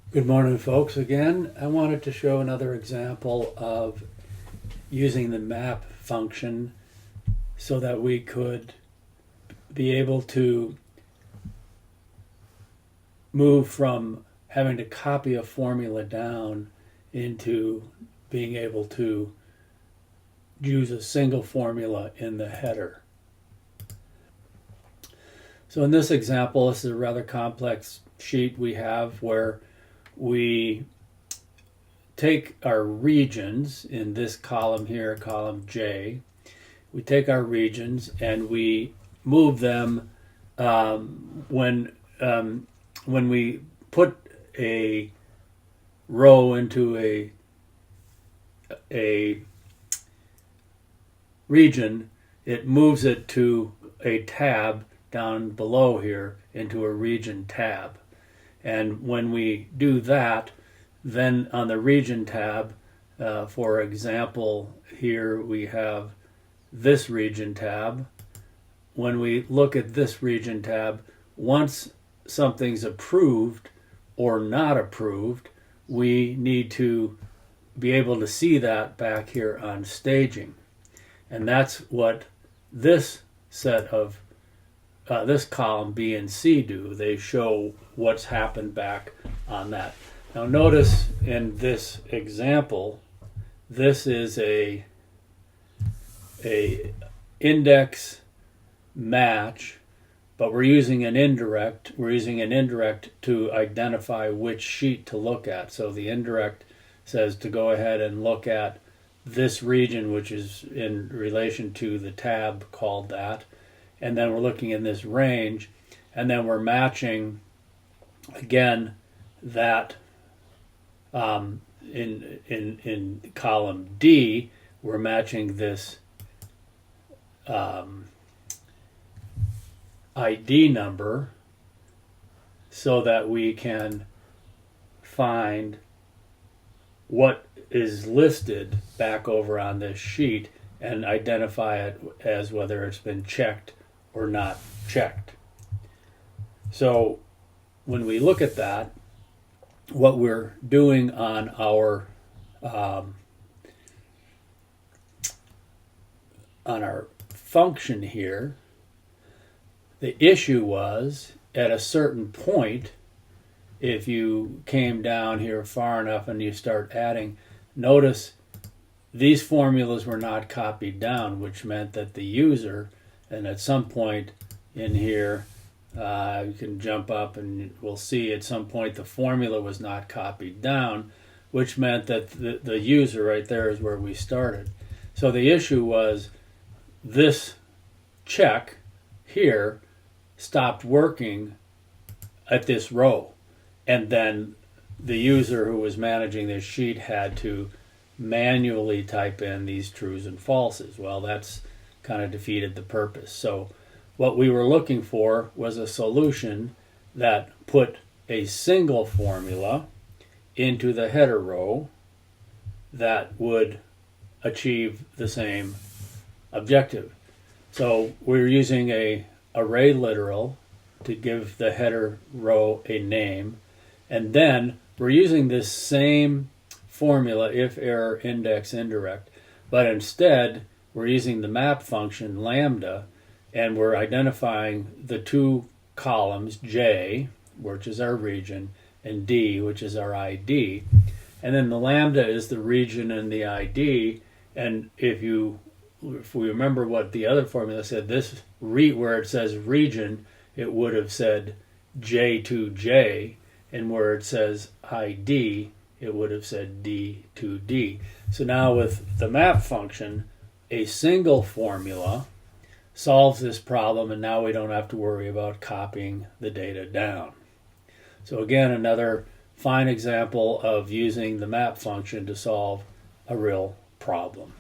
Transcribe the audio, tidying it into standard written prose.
Good morning, folks. Again, I wanted to show another example of using the map function so that we could be able to move from having to copy a formula down into being able to use a single formula in the header. So in this example, this is a rather complex sheet we have where we take our regions in this column here, column J. We take our regions and we move them when we put a row into a region, it moves it to a tab down below here into a region tab. And when we do that, then on the region tab, for example, here we have this region tab. When we look at this region tab, once something's approved or not approved, we need to be able to see that back here on staging. And that's what this set of this column B and C do. They show what's happened back on that. Now notice in this example, this is a index match, but we're using an indirect. We're using an indirect to identify which sheet to look at. So the indirect says to go ahead and look at this region, which is in relation to the tab called that. And then we're looking in this range, and then we're matching again that in column D, we're matching this ID number so that we can find what is listed back over on this sheet and identify it as whether it's been checked or not checked. So when we look at that, what we're doing on our function here, the issue was at a certain point, if you came down here far enough and you start adding, notice these formulas were not copied down, which meant that the user, and at some point in here, you can jump up and we'll see at some point the formula was not copied down, which meant that the user right there is where we started. So the issue was this check here stopped working at this row. And then the user who was managing this sheet had to manually type in these trues and falses. Well, that's kind of defeated the purpose. So what we were looking for was a solution that put a single formula into the header row that would achieve the same objective. So we're using a array literal to give the header row a name, and then we're using this same formula, if error index indirect, but instead we're using the map function lambda, and we're identifying the two columns, J, which is our region, and D, which is our ID. And then the lambda is the region and the ID. And if we remember what the other formula said, this where it says region, it would have said J2J, and where it says ID, it would have said D2D. So now with the map function, a single formula solves this problem, and now we don't have to worry about copying the data down. So again, another fine example of using the map function to solve a real problem.